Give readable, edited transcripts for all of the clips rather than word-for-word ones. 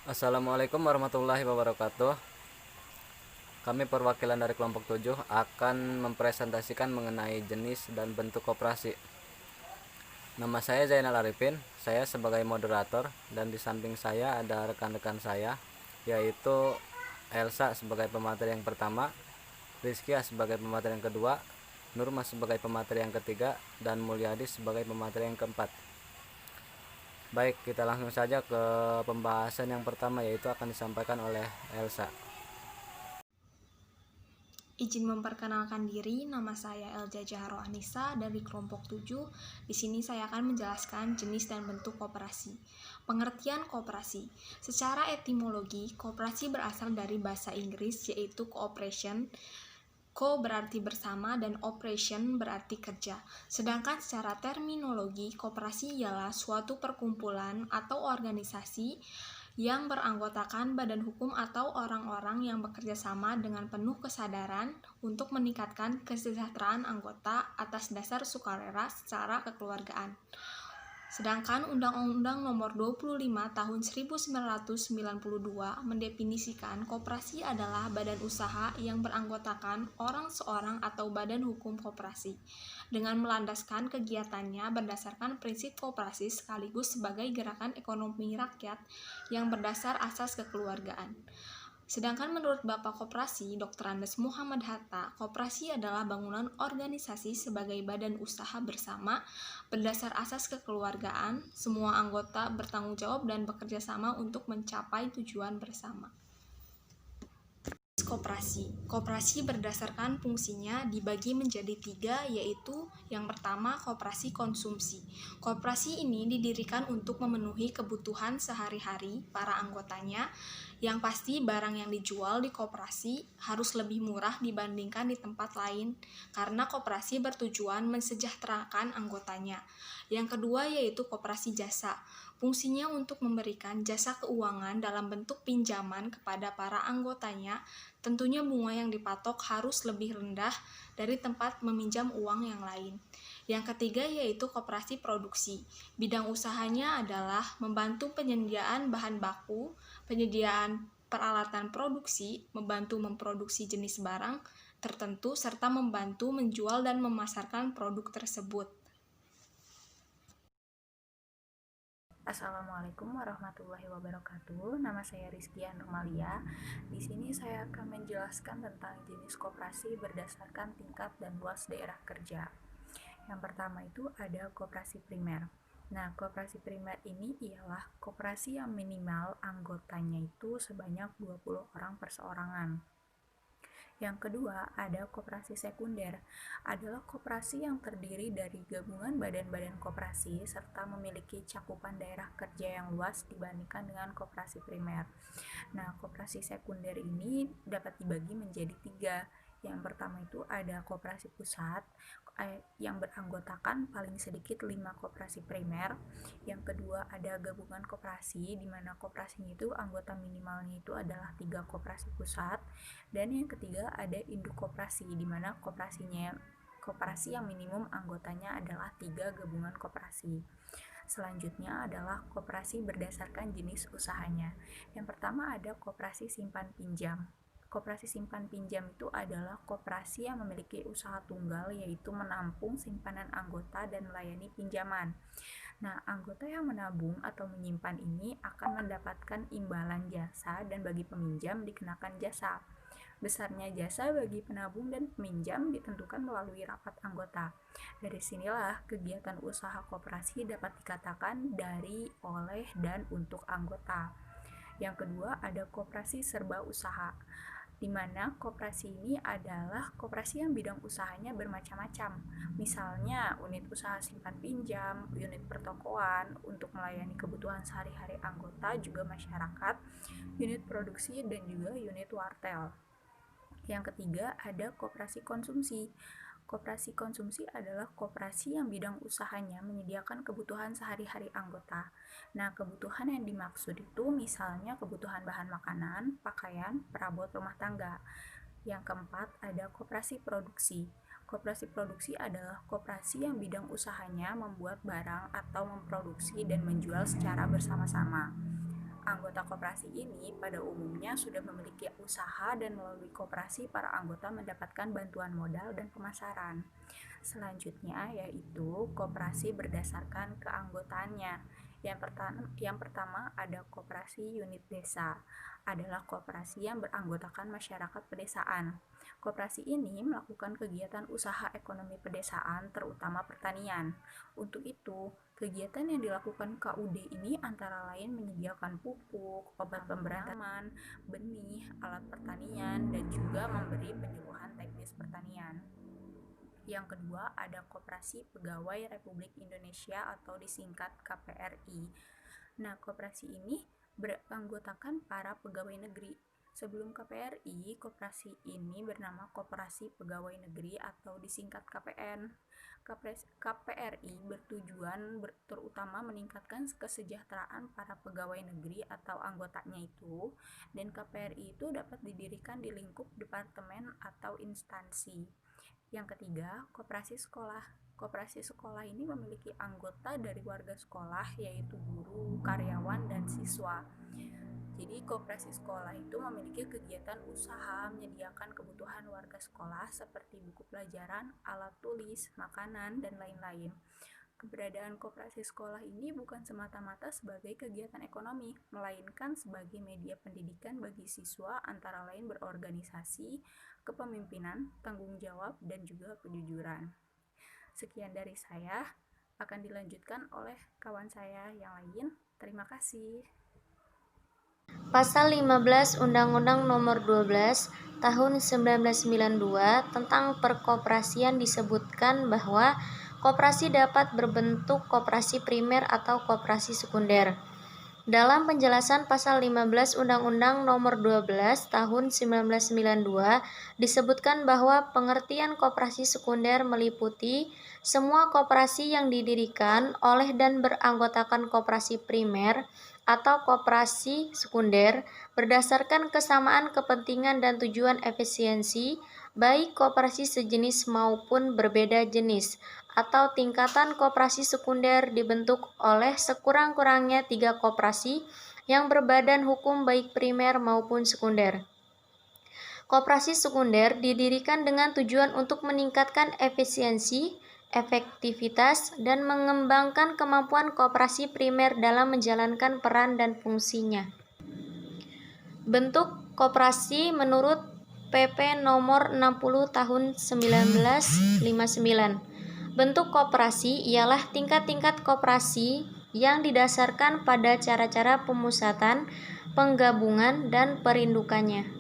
Assalamualaikum warahmatullahi wabarakatuh. Kami perwakilan dari kelompok 7 akan mempresentasikan mengenai jenis dan bentuk koperasi. Nama saya Zainal Arifin, saya sebagai moderator, dan di samping saya ada rekan-rekan saya, yaitu Elsa sebagai pemateri yang pertama, Rizkia sebagai pemateri yang kedua, Nurma sebagai pemateri yang ketiga, dan Mulyadi sebagai pemateri yang keempat. Baik, kita langsung saja ke pembahasan yang pertama, yaitu akan disampaikan oleh Elsa. Izin memperkenalkan diri, nama saya Elja Jahro Anissa dari kelompok 7. Di sini saya akan menjelaskan jenis dan bentuk koperasi. Pengertian koperasi. Secara etimologi, koperasi berasal dari bahasa Inggris yaitu cooperation. Co berarti bersama dan operation berarti kerja. Sedangkan secara terminologi, koperasi ialah suatu perkumpulan atau organisasi yang beranggotakan badan hukum atau orang-orang yang bekerja sama dengan penuh kesadaran untuk meningkatkan kesejahteraan anggota atas dasar sukarela secara kekeluargaan. Sedangkan Undang-Undang Nomor 25 Tahun 1992 mendefinisikan koperasi adalah badan usaha yang beranggotakan orang seorang atau badan hukum koperasi dengan melandaskan kegiatannya berdasarkan prinsip koperasi sekaligus sebagai gerakan ekonomi rakyat yang berdasar asas kekeluargaan. Sedangkan menurut Bapak Koperasi, Dr. Andes Muhammad Hatta, koperasi adalah bangunan organisasi sebagai badan usaha bersama berdasar asas kekeluargaan, semua anggota bertanggung jawab dan bekerja sama untuk mencapai tujuan bersama. Koperasi. Koperasi berdasarkan fungsinya dibagi menjadi 3, yaitu yang pertama koperasi konsumsi. Koperasi ini didirikan untuk memenuhi kebutuhan sehari-hari para anggotanya. Yang pasti barang yang dijual di koperasi harus lebih murah dibandingkan di tempat lain karena koperasi bertujuan mensejahterakan anggotanya. Yang kedua yaitu koperasi jasa. Fungsinya untuk memberikan jasa keuangan dalam bentuk pinjaman kepada para anggotanya. Tentunya bunga yang dipatok harus lebih rendah dari tempat meminjam uang yang lain. Yang ketiga yaitu koperasi produksi. Bidang usahanya adalah membantu penyediaan bahan baku, penyediaan peralatan produksi, membantu memproduksi jenis barang tertentu, serta membantu menjual dan memasarkan produk tersebut. Assalamualaikum warahmatullahi wabarakatuh. Nama saya Rizkia Nurmalia. Di sini saya akan menjelaskan tentang jenis koperasi berdasarkan tingkat dan luas daerah kerja. Yang pertama itu ada koperasi primer. Nah, koperasi primer ini ialah koperasi yang minimal anggotanya itu sebanyak 20 orang perseorangan. Yang kedua, ada koperasi sekunder. Adalah koperasi yang terdiri dari gabungan badan-badan koperasi serta memiliki cakupan daerah kerja yang luas dibandingkan dengan koperasi primer. Nah, koperasi sekunder ini dapat dibagi menjadi 3. Yang pertama itu ada koperasi pusat yang beranggotakan paling sedikit 5 koperasi primer. Yang kedua ada gabungan koperasi di mana koperasinya itu anggota minimalnya itu adalah 3 koperasi pusat. Dan yang ketiga ada induk koperasi di mana koperasi yang minimum anggotanya adalah 3 gabungan koperasi. Selanjutnya adalah koperasi berdasarkan jenis usahanya. Yang pertama ada koperasi simpan pinjam. Koperasi simpan pinjam itu adalah koperasi yang memiliki usaha tunggal yaitu menampung simpanan anggota dan melayani pinjaman. Nah, anggota yang menabung atau menyimpan ini akan mendapatkan imbalan jasa dan bagi peminjam dikenakan jasa. Besarnya jasa bagi penabung dan peminjam ditentukan melalui rapat anggota. Dari sinilah kegiatan usaha koperasi dapat dikatakan dari, oleh, dan untuk anggota. Yang kedua ada koperasi serba usaha, di mana koperasi ini adalah koperasi yang bidang usahanya bermacam-macam. Misalnya unit usaha simpan pinjam, unit pertokoan untuk melayani kebutuhan sehari-hari anggota juga masyarakat, unit produksi dan juga unit wartel. Yang ketiga ada koperasi konsumsi. Koperasi konsumsi adalah koperasi yang bidang usahanya menyediakan kebutuhan sehari-hari anggota. Nah, kebutuhan yang dimaksud itu misalnya kebutuhan bahan makanan, pakaian, perabot rumah tangga. Yang keempat, ada koperasi produksi. Koperasi produksi adalah koperasi yang bidang usahanya membuat barang atau memproduksi dan menjual secara bersama-sama. Anggota koperasi ini pada umumnya sudah memiliki usaha dan melalui koperasi para anggota mendapatkan bantuan modal dan pemasaran. Selanjutnya yaitu koperasi berdasarkan keanggotaannya. Yang pertama ada koperasi unit desa, adalah koperasi yang beranggotakan masyarakat pedesaan. Koperasi ini melakukan kegiatan usaha ekonomi pedesaan, terutama pertanian. Untuk itu, kegiatan yang dilakukan KUD ini antara lain menyediakan pupuk, obat pemberantaman, benih, alat pertanian, dan juga memberi penyuluhan teknis pertanian. Yang kedua, ada Koperasi Pegawai Republik Indonesia atau disingkat KPRI. Nah, koperasi ini beranggotakan para pegawai negeri. Sebelum KPRI, koperasi ini bernama Koperasi Pegawai Negeri atau disingkat KPN. KPRI bertujuan terutama meningkatkan kesejahteraan para pegawai negeri atau anggotanya itu, dan KPRI itu dapat didirikan di lingkup departemen atau instansi. Yang ketiga, koperasi sekolah. Koperasi sekolah ini memiliki anggota dari warga sekolah, yaitu guru, karyawan, dan siswa. Jadi koperasi sekolah itu memiliki kegiatan usaha menyediakan kebutuhan warga sekolah seperti buku pelajaran, alat tulis, makanan, dan lain-lain. Keberadaan koperasi sekolah ini bukan semata-mata sebagai kegiatan ekonomi, melainkan sebagai media pendidikan bagi siswa, antara lain berorganisasi, kepemimpinan, tanggung jawab, dan juga kejujuran. Sekian dari saya, akan dilanjutkan oleh kawan saya yang lain. Terima kasih. Pasal 15 Undang-Undang Nomor 12 Tahun 1992 tentang perkoperasian disebutkan bahwa koperasi dapat berbentuk koperasi primer atau koperasi sekunder. Dalam penjelasan pasal 15 Undang-Undang Nomor 12 Tahun 1992 disebutkan bahwa pengertian koperasi sekunder meliputi semua koperasi yang didirikan oleh dan beranggotakan koperasi primer atau koperasi sekunder berdasarkan kesamaan kepentingan dan tujuan efisiensi, baik koperasi sejenis maupun berbeda jenis, atau tingkatan koperasi sekunder dibentuk oleh sekurang-kurangnya 3 koperasi yang berbadan hukum baik primer maupun sekunder. Koperasi sekunder didirikan dengan tujuan untuk meningkatkan efisiensi, efektivitas, dan mengembangkan kemampuan koperasi primer dalam menjalankan peran dan fungsinya. Bentuk koperasi menurut PP Nomor 60 Tahun 1959. Bentuk koperasi ialah tingkat-tingkat koperasi yang didasarkan pada cara-cara pemusatan, penggabungan, dan perindukannya.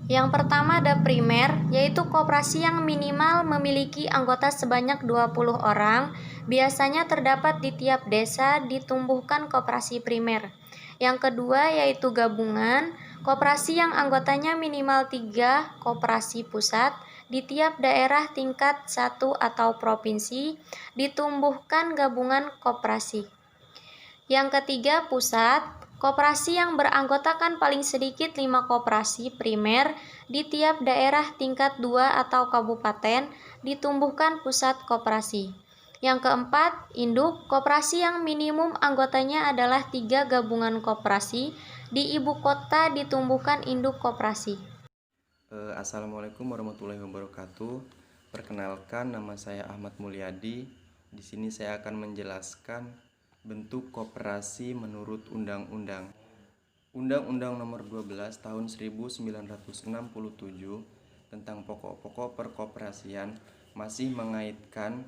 Yang pertama ada primer, yaitu koperasi yang minimal memiliki anggota sebanyak 20 orang, biasanya terdapat di tiap desa ditumbuhkan koperasi primer. Yang kedua yaitu gabungan, koperasi yang anggotanya minimal 3 koperasi pusat, di tiap daerah tingkat 1 atau provinsi, ditumbuhkan gabungan koperasi. Yang ketiga pusat, koperasi yang beranggotakan paling sedikit 5 koperasi primer di tiap daerah tingkat 2 atau kabupaten ditumbuhkan pusat koperasi. Yang keempat, induk, koperasi yang minimum anggotanya adalah 3 gabungan koperasi di ibu kota ditumbuhkan induk koperasi. Assalamualaikum warahmatullahi wabarakatuh. Perkenalkan, nama saya Ahmad Mulyadi. Di sini saya akan menjelaskan bentuk koperasi menurut undang-undang. Undang-Undang Nomor 12 Tahun 1967 tentang pokok-pokok perkoperasian masih mengaitkan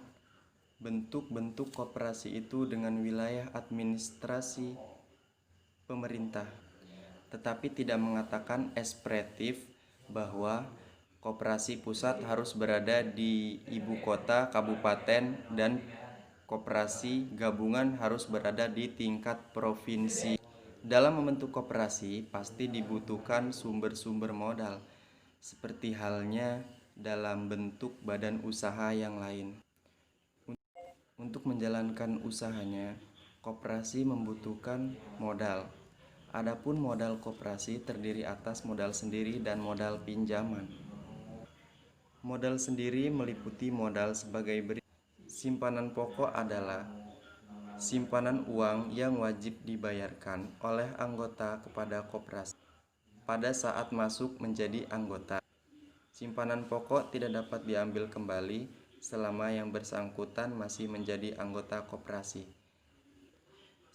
bentuk-bentuk koperasi itu dengan wilayah administrasi pemerintah, tetapi tidak mengatakan ekspresif bahwa koperasi pusat harus berada di ibu kota, kabupaten, dan koperasi gabungan harus berada di tingkat provinsi. Dalam membentuk koperasi pasti dibutuhkan sumber-sumber modal, seperti halnya dalam bentuk badan usaha yang lain. Untuk menjalankan usahanya, koperasi membutuhkan modal. Adapun modal koperasi terdiri atas modal sendiri dan modal pinjaman. Modal sendiri meliputi modal sebagai berikut. Simpanan pokok adalah simpanan uang yang wajib dibayarkan oleh anggota kepada koperasi pada saat masuk menjadi anggota. Simpanan pokok tidak dapat diambil kembali selama yang bersangkutan masih menjadi anggota koperasi.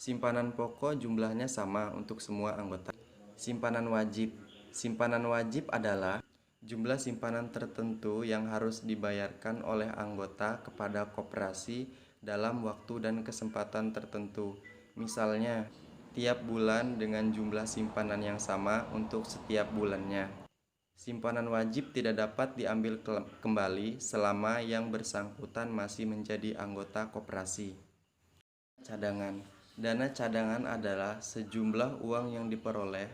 Simpanan pokok jumlahnya sama untuk semua anggota. Simpanan wajib. Simpanan wajib adalah jumlah simpanan tertentu yang harus dibayarkan oleh anggota kepada koperasi dalam waktu dan kesempatan tertentu. Misalnya, tiap bulan dengan jumlah simpanan yang sama untuk setiap bulannya. Simpanan wajib tidak dapat diambil kembali selama yang bersangkutan masih menjadi anggota koperasi. Cadangan. Dana cadangan adalah sejumlah uang yang diperoleh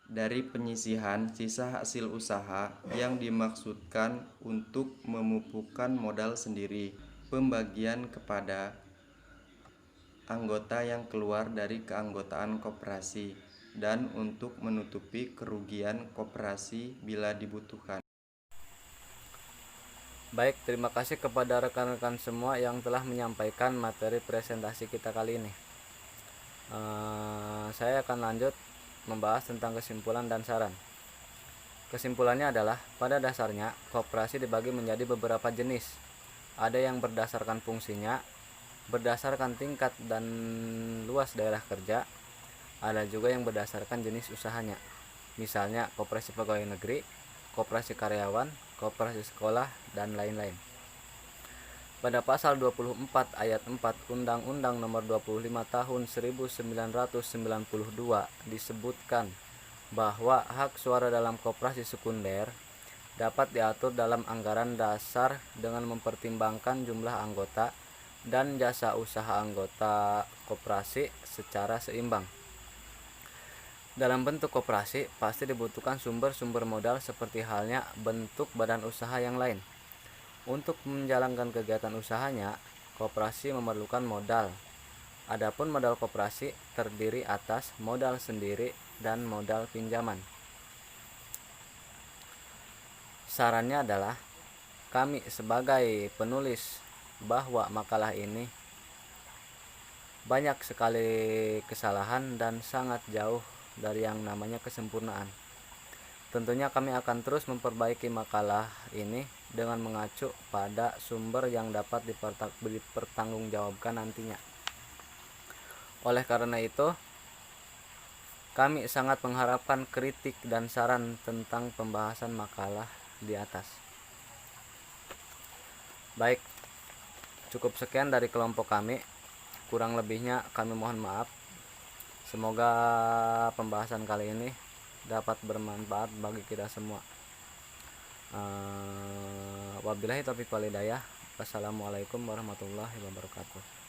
dari penyisihan sisa hasil usaha yang dimaksudkan untuk memupukkan modal sendiri, pembagian kepada anggota yang keluar dari keanggotaan koperasi, dan untuk menutupi kerugian koperasi bila dibutuhkan. Baik, terima kasih kepada rekan-rekan semua yang telah menyampaikan materi presentasi kita kali ini. Saya akan lanjut membahas tentang kesimpulan dan saran. Kesimpulannya adalah, pada dasarnya koperasi dibagi menjadi beberapa jenis. Ada yang berdasarkan fungsinya, berdasarkan tingkat dan luas daerah kerja, ada juga yang berdasarkan jenis usahanya. Misalnya koperasi pegawai negeri, koperasi karyawan, koperasi sekolah, dan lain-lain. Pada pasal 24 ayat 4 Undang-Undang Nomor 25 Tahun 1992 disebutkan bahwa hak suara dalam koperasi sekunder dapat diatur dalam anggaran dasar dengan mempertimbangkan jumlah anggota dan jasa usaha anggota koperasi secara seimbang. Dalam bentuk koperasi pasti dibutuhkan sumber-sumber modal seperti halnya bentuk badan usaha yang lain. Untuk menjalankan kegiatan usahanya, koperasi memerlukan modal. Adapun modal koperasi terdiri atas modal sendiri dan modal pinjaman. Sarannya adalah, kami sebagai penulis bahwa makalah ini banyak sekali kesalahan dan sangat jauh dari yang namanya kesempurnaan. Tentunya kami akan terus memperbaiki makalah ini dengan mengacu pada sumber yang dapat dipertanggungjawabkan nantinya. Oleh karena itu, kami sangat mengharapkan kritik dan saran tentang pembahasan makalah di atas. Baik, cukup sekian dari kelompok kami. Kurang lebihnya kami mohon maaf. Semoga pembahasan kali ini dapat bermanfaat bagi kita semua. Wabillahi taufiq wal hidayah. Wassalamualaikum warahmatullahi wabarakatuh.